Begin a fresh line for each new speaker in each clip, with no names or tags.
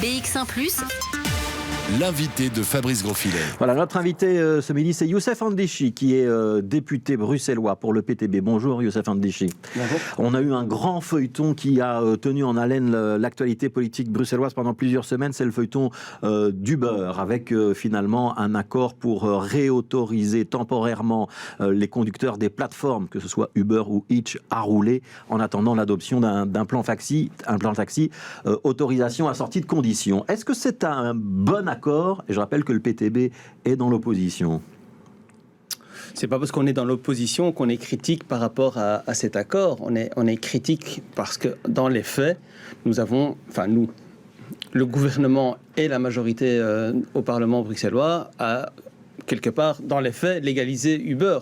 BX1+.
L'invité de Fabrice Grosfilet.
Voilà, notre invité ce midi, c'est Youssef Handechi, qui est député bruxellois pour le PTB. Bonjour Youssef Handechi.
Bonjour.
On a eu un grand feuilleton qui a tenu en haleine l'actualité politique bruxelloise pendant plusieurs semaines. C'est le feuilleton d'Uber, avec finalement un accord pour réautoriser temporairement les conducteurs des plateformes, que ce soit Uber ou Hitch, à rouler en attendant l'adoption d'un plan taxi, autorisation assortie de conditions. Est-ce que c'est un bon accord? Et je rappelle que le PTB est dans l'opposition.
C'est pas parce qu'on est dans l'opposition qu'on est critique par rapport à cet accord. On est critique parce que dans les faits, nous, le gouvernement et la majorité au Parlement bruxellois a quelque part, dans les faits, légaliser Uber.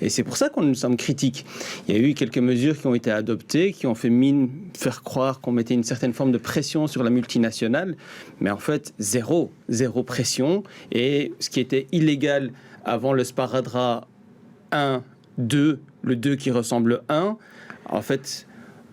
Et c'est pour ça qu'on nous sommes critiques. Il y a eu quelques mesures qui ont été adoptées, qui ont faire croire qu'on mettait une certaine forme de pression sur la multinationale, mais en fait, zéro pression. Et ce qui était illégal avant le sparadrap 1, 2, le 2 qui ressemble 1, en fait,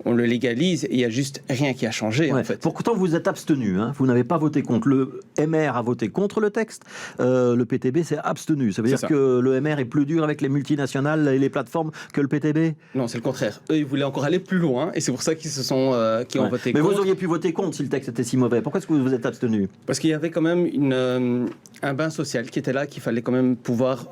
on le légalise et il n'y a juste rien qui a changé.
Ouais.
En fait.
Pourtant, vous êtes abstenu. Vous n'avez pas voté contre. Le MR a voté contre le texte. Le PTB s'est abstenu. Ça veut dire que le MR est plus dur avec les multinationales et les plateformes que le PTB?
Non, c'est le contraire. Eux, ils voulaient encore aller plus loin et c'est pour ça qu'ils ont voté contre.
Mais vous auriez pu voter contre si le texte était si mauvais. Pourquoi est-ce que vous vous êtes abstenu?
Parce qu'il y avait quand même un bain social qui était là, qu'il fallait quand même pouvoir...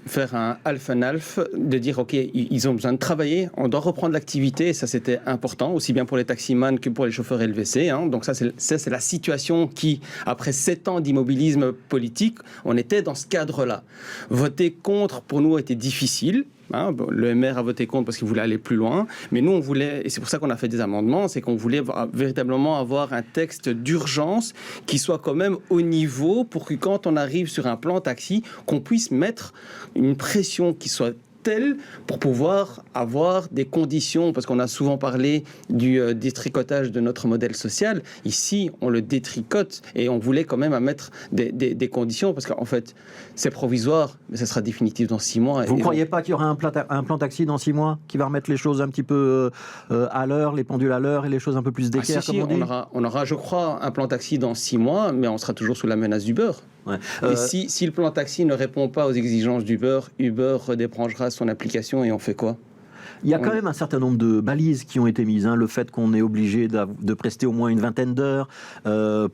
faire un half de dire ok, ils ont besoin de travailler, on doit reprendre l'activité, et ça c'était important, aussi bien pour les taximans que pour les chauffeurs LVC. Donc ça c'est la situation qui, après 7 ans d'immobilisme politique, on était dans ce cadre-là. Voter contre pour nous était difficile. Le MR a voté contre parce qu'il voulait aller plus loin, mais nous on voulait, et c'est pour ça qu'on a fait des amendements, c'est qu'on voulait véritablement avoir un texte d'urgence qui soit quand même au niveau pour que quand on arrive sur un plan taxi, qu'on puisse mettre une pression qui soit telle pour pouvoir avoir des conditions, parce qu'on a souvent parlé du détricotage de notre modèle social. Ici, on le détricote et on voulait quand même mettre des conditions, parce qu'en fait, c'est provisoire, mais ça sera définitif dans 6 mois.
Vous ne croyez pas qu'il y aura un plan taxi dans 6 mois qui va remettre les choses un petit peu à l'heure, les pendules à l'heure et les choses un peu plus d'équerre, comme on dit?
On aura, je crois, un plan taxi dans 6 mois, mais on sera toujours sous la menace d'Uber. Ouais. Et si le plan taxi ne répond pas aux exigences d'Uber, Uber redébranchera son application et on fait quoi?
Il y a quand même un certain nombre de balises qui ont été mises. Le fait qu'on est obligé de prester au moins une vingtaine d'heures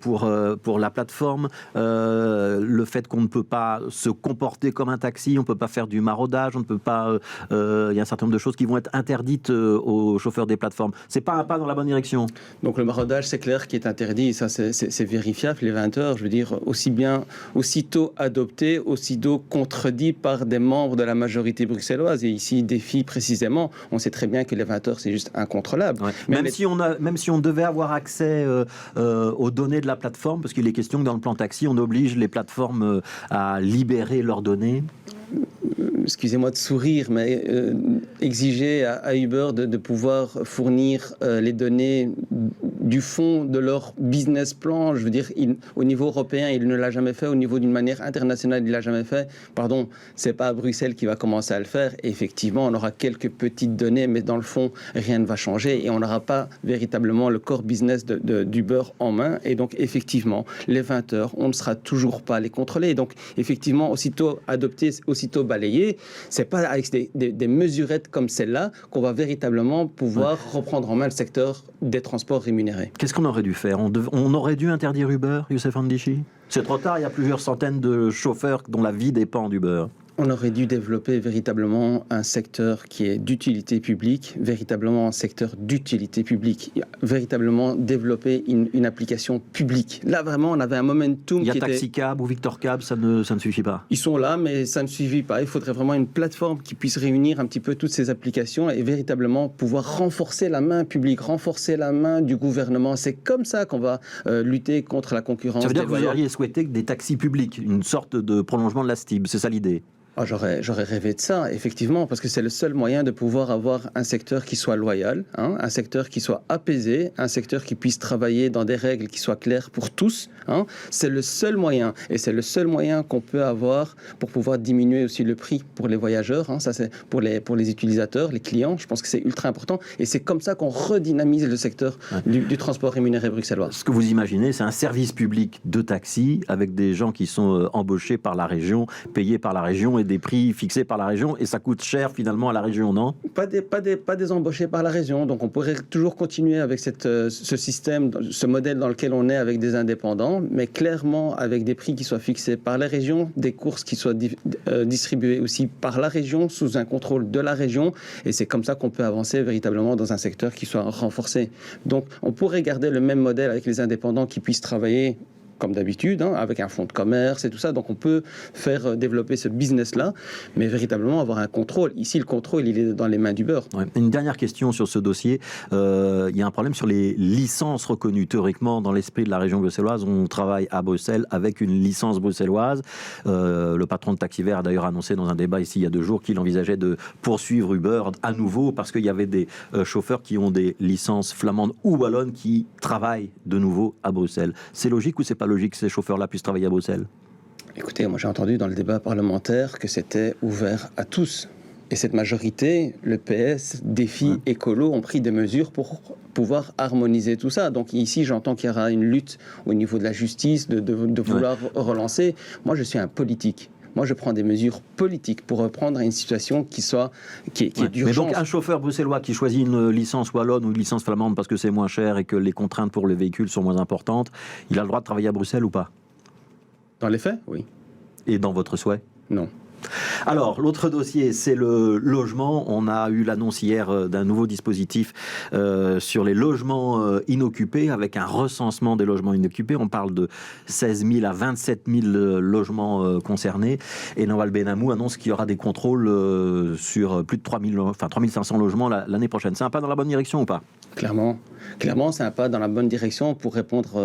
pour la plateforme. Le fait qu'on ne peut pas se comporter comme un taxi, on ne peut pas faire du maraudage, on ne peut pas... il y a un certain nombre de choses qui vont être interdites aux chauffeurs des plateformes. C'est pas un pas dans la bonne direction.
Donc le maraudage, c'est clair qui est interdit. Ça, c'est vérifiable. Les 20 heures, je veux dire, aussitôt adopté, aussitôt contredit par des membres de la majorité bruxelloise. Et ici, défi précisément... On sait très bien que les 20 heures, c'est juste incontrôlable. Ouais.
Même si on devait avoir accès aux données de la plateforme, parce qu'il est question que dans le plan taxi, on oblige les plateformes à libérer leurs données.
Excusez-moi de sourire, mais exiger à Uber de pouvoir fournir les données du fond de leur business plan, je veux dire, au niveau européen, il ne l'a jamais fait, au niveau d'une manière internationale, il ne l'a jamais fait. Pardon, c'est pas à Bruxelles qui va commencer à le faire. Et effectivement, on aura quelques petites données, mais dans le fond, rien ne va changer et on n'aura pas véritablement le core business d'Uber en main. Et donc, effectivement, les 20 heures, on ne sera toujours pas à les contrôler. Et donc, effectivement, aussitôt adopté, aussitôt balayé, c'est pas avec des mesurettes comme celle-là qu'on va véritablement pouvoir reprendre en main le secteur des transports rémunérés.
Qu'est-ce qu'on aurait dû faire? On aurait dû interdire Uber, Youssef Handechi? C'est trop tard, il y a plusieurs centaines de chauffeurs dont la vie dépend d'Uber.
On aurait dû développer véritablement un secteur qui est d'utilité publique, véritablement un secteur d'utilité publique, véritablement développer une application publique. Là, vraiment, on avait un momentum.
Il y a Taxicab ou Victor Cab, ça ne suffit pas.
Ils sont là, mais ça ne suffit pas. Il faudrait vraiment une plateforme qui puisse réunir un petit peu toutes ces applications et véritablement pouvoir renforcer la main publique, renforcer la main du gouvernement. C'est comme ça qu'on va lutter contre la concurrence.
Ça veut dire que vous auriez souhaité des taxis publics, une sorte de prolongement de la STIB, c'est ça l'idée?
J'aurais rêvé de ça, effectivement, parce que c'est le seul moyen de pouvoir avoir un secteur qui soit loyal, un secteur qui soit apaisé, un secteur qui puisse travailler dans des règles qui soient claires pour tous. C'est le seul moyen, et c'est le seul moyen qu'on peut avoir pour pouvoir diminuer aussi le prix pour les voyageurs. Ça, c'est pour les utilisateurs, les clients. Je pense que c'est ultra important, et c'est comme ça qu'on redynamise le secteur du transport rémunéré bruxellois.
Ce que vous imaginez, c'est un service public de taxi avec des gens qui sont embauchés par la région, payés par la région et des prix fixés par la région, et ça coûte cher finalement à la région, non ?
Pas des embauchés par la région, donc on pourrait toujours continuer avec ce système, ce modèle dans lequel on est avec des indépendants, mais clairement avec des prix qui soient fixés par la région, des courses qui soient distribuées aussi par la région, sous un contrôle de la région, et c'est comme ça qu'on peut avancer véritablement dans un secteur qui soit renforcé. Donc on pourrait garder le même modèle avec les indépendants qui puissent travailler comme d'habitude, avec un fonds de commerce et tout ça. Donc on peut faire développer ce business-là, mais véritablement avoir un contrôle. Ici, le contrôle, il est dans les mains du beurre.
Ouais. Une dernière question sur ce dossier. Il y a un problème sur les licences reconnues. Théoriquement, dans l'esprit de la région bruxelloise, on travaille à Bruxelles avec une licence bruxelloise. Le patron de Taxi Vert a d'ailleurs annoncé dans un débat ici il y a 2 jours qu'il envisageait de poursuivre Uber à nouveau parce qu'il y avait des chauffeurs qui ont des licences flamandes ou wallonnes qui travaillent de nouveau à Bruxelles. C'est logique ou c'est pas logique que ces chauffeurs-là puissent travailler à Bruxelles ?
Écoutez, moi j'ai entendu dans le débat parlementaire que c'était ouvert à tous. Et cette majorité, le PS, Défi, Écolo, ont pris des mesures pour pouvoir harmoniser tout ça. Donc ici, j'entends qu'il y aura une lutte au niveau de la justice, de vouloir relancer. Moi, je suis un politique. Moi, je prends des mesures politiques pour reprendre à une situation qui est d'urgence.
Mais donc, un chauffeur bruxellois qui choisit une licence wallonne ou une licence flamande parce que c'est moins cher et que les contraintes pour les véhicules sont moins importantes, il a le droit de travailler à Bruxelles ou pas ?
Dans les faits, oui.
Et dans votre souhait ?
Non.
Alors, l'autre dossier, c'est le logement. On a eu l'annonce hier d'un nouveau dispositif sur les logements inoccupés, avec un recensement des logements inoccupés. On parle de 16 000 à 27 000 logements concernés. Et Nawal Benamou annonce qu'il y aura des contrôles sur plus de 3 500 logements l'année prochaine. C'est un pas dans la bonne direction ou pas ?
Clairement, c'est un pas dans la bonne direction pour répondre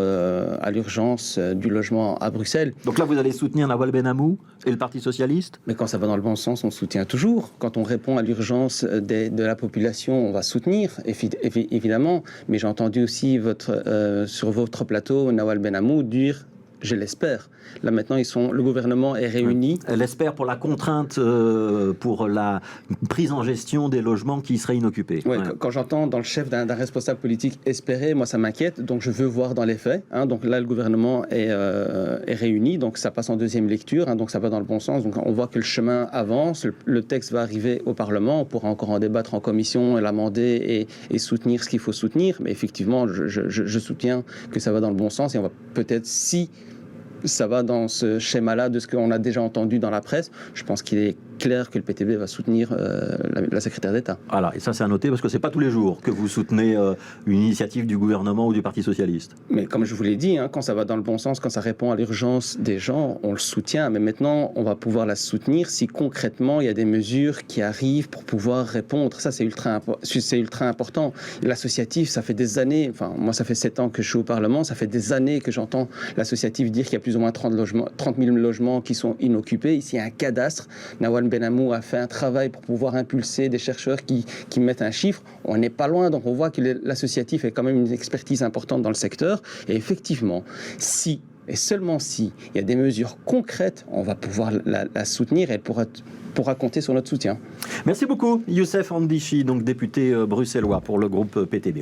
à l'urgence du logement à Bruxelles.
Donc là, vous allez soutenir Nawal Benamou et le Parti Socialiste ?
Mais quand ça va dans le bon sens, on soutient toujours. Quand on répond à l'urgence de la population, on va soutenir, évidemment. Mais j'ai entendu aussi sur votre plateau, Nawal Benamou dire... Je l'espère. Là, maintenant, le gouvernement est réuni.
Elle espère pour la contrainte, pour la prise en gestion des logements qui seraient inoccupés.
Ouais. Quand j'entends dans le chef d'un responsable politique espérer, moi, ça m'inquiète. Donc, je veux voir dans les faits. Donc là, le gouvernement est réuni. Donc, ça passe en deuxième lecture. Donc, ça va dans le bon sens. Donc, on voit que le chemin avance. Le texte va arriver au Parlement. On pourra encore en débattre en commission, l'amender et soutenir ce qu'il faut soutenir. Mais effectivement, je soutiens que ça va dans le bon sens. Et on va peut-être, si ça va dans ce schéma-là de ce qu'on a déjà entendu dans la presse, je pense qu'il est clair que le PTB va soutenir la secrétaire d'État.
Voilà, et ça c'est à noter parce que c'est pas tous les jours que vous soutenez une initiative du gouvernement ou du Parti Socialiste.
Mais comme je vous l'ai dit, quand ça va dans le bon sens, quand ça répond à l'urgence des gens, on le soutient. Mais maintenant, on va pouvoir la soutenir si concrètement il y a des mesures qui arrivent pour pouvoir répondre. Ça, c'est ultra important. L'associatif, ça fait des années, moi ça fait 7 ans que je suis au Parlement, ça fait des années que j'entends l'associatif dire qu'il y a plus ou moins 30 000 logements qui sont inoccupés. Ici, il y a un cadastre. Nawal Benamou a fait un travail pour pouvoir impulser des chercheurs qui mettent un chiffre. On n'est pas loin, donc on voit que l'associatif est quand même une expertise importante dans le secteur. Et effectivement, si, et seulement si, il y a des mesures concrètes, on va pouvoir la soutenir et elle pourra compter sur notre soutien.
Merci beaucoup, Youssef Andichi, donc député bruxellois pour le groupe PTB.